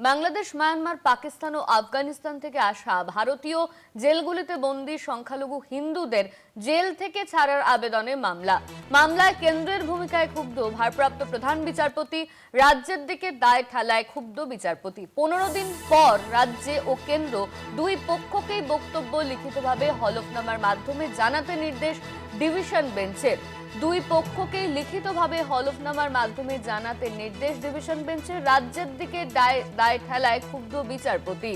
Bangladesh, Myanmar, Pakistan ও আফগানিস্তান থেকে আসা ভারতীয় জেলগুলিতে বন্দী সংখ্যালঘু হিন্দুদের জেল থেকে ছাড়ার আবেদনে মামলায় কেন্দ্রের ভূমিকায় ক্ষুব্ধ ভারপ্রাপ্ত প্রধান বিচারপতি। রাজ্যের দিকে দায় ঠেলায় ক্ষুব্ধ বিচারপতি। 15 দিন পর রাজ্য ও কেন্দ্র দুই পক্ষকেই বক্তব্য লিখিতভাবে হলফনামার মাধ্যমে জানাতে নির্দেশ ডিভিশন বেঞ্চের। দুই পক্ষকেই লিখিতভাবে হলফনামার মাধ্যমে জানাতে নির্দেশ ডিভিশন বেঞ্চের। রাজ্যের দিকে দায় ঠেলায় ক্ষুব্ধ বিচারপতি।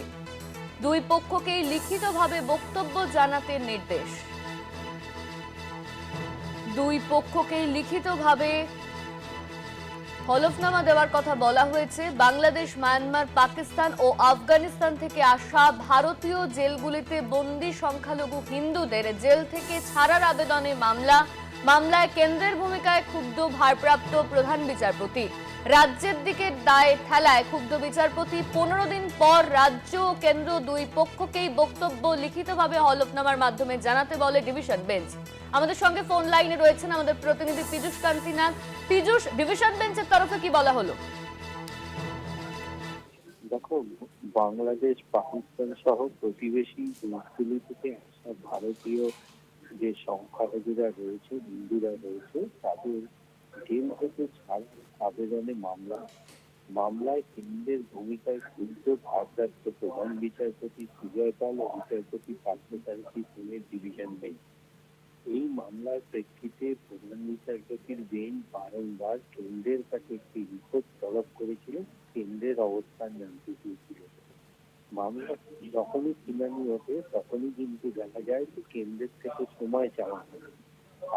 দুই পক্ষকেই লিখিতভাবে বক্তব্য জানাতে নির্দেশ। দুই পক্ষকেই লিখিতভাবে হলফনামা দেওয়ার কথা বলা হয়েছে। বাংলাদেশ, মায়ানমার, পাকিস্তান ও আফগানিস্তান থেকে আসা ভারতীয় জেলগুলিতে বন্দী সংখ্যালঘু হিন্দুদের জেল থেকে ছাড়ার আবেদনে মামলায় কেন্দ্রের ভূমিকায় ক্ষুব্ধ ভারপ্রাপ্ত প্রধান বিচারপতি। রাজ্যের দিকে দায় ঠেলায় ক্ষুব্ধ বিচারপতি। 15 দিন পর রাজ্য ও কেন্দ্র দুই পক্ষকেই বক্তব্য লিখিতভাবে হলফনামার মাধ্যমে জানাতে বলে ডিভিশন বেঞ্চ। আমাদের সঙ্গে ফোন লাইনে রয়েছেন আমাদের প্রতিনিধি পীযূষ কান্তি নাগ। পীযূষ, ডিভিশন বেঞ্চের তরফে কি বলা হলো? দেখো, বাংলাদেশ, পাকিস্তান সহ প্রতিবেশী দেশগুলি থেকে আসা ভারতীয় যে সংখ্যালঘুরা রয়েছে, হিন্দুরা রয়েছে, তাদের জেল থেকে ছাড়ার আবেদনে মামলায় কেন্দ্রের ভূমিকায় ক্ষুব্ধ ভারপ্রাপ্ত প্রধান বিচারপতি সুজয় পাল ও বিচারপতি পার্থসারথী সিংয়ের ডিভিশন বেঞ্চ। এই মামলার প্রেক্ষিতে প্রধান বিচারপতির বেঞ্চ বারংবার কেন্দ্রের কাছে একটি রিপোর্ট তলব করেছিল, কেন্দ্রের অবস্থান জানতে চেয়েছিল। মামলা যখনই শুনানি ওঠে তখনই কিন্তু দেখা যায় যে কেন্দ্রের থেকে সময় চাওয়া হয়।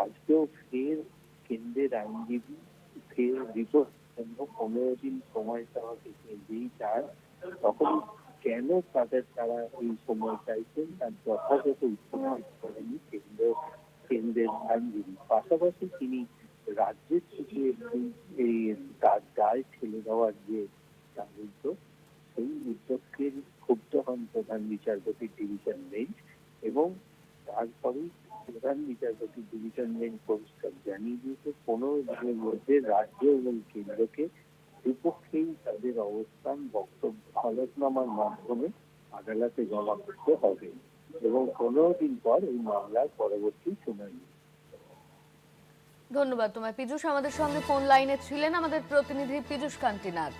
আজকেও ফের কেন্দ্রের আইনজীবী ফের রিপোর্ট 15 দিন সময় চাওয়া যেই চায়, তখন কেন তারা এই সময় চাইছেন তার যথাযথ উত্তর করেনি কেন্দ্রের আইনজীবী। পাশাপাশি তিনি রাজ্যের থেকে এই তার দায় ঠেলে দেওয়ার যে তার উদ্যোগ, সেই উদ্যোগকে ক্ষুব্ধ হন প্রধান বিচারপতি ডিভিশন বেঞ্চ, এবং তারপরেই প্রধান বিচারপতি ডিভিশন বেঞ্চ পরিষ্কার জানিয়ে দিয়েছে 15 দিনের মধ্যে রাজ্য এবং কেন্দ্রকে দুপক্ষেই তাদের অবস্থান বক্তব্য হলফনামার মাধ্যমে আদালতে জমা করতে হবে, এবং 15 দিন পর এই মামলার পরবর্তী শুনানি। ধন্যবাদ তোমায় পীযূষ। আমাদের সঙ্গে ফোন লাইনে ছিলেন আমাদের প্রতিনিধি পীযূষ কান্তি নাগ।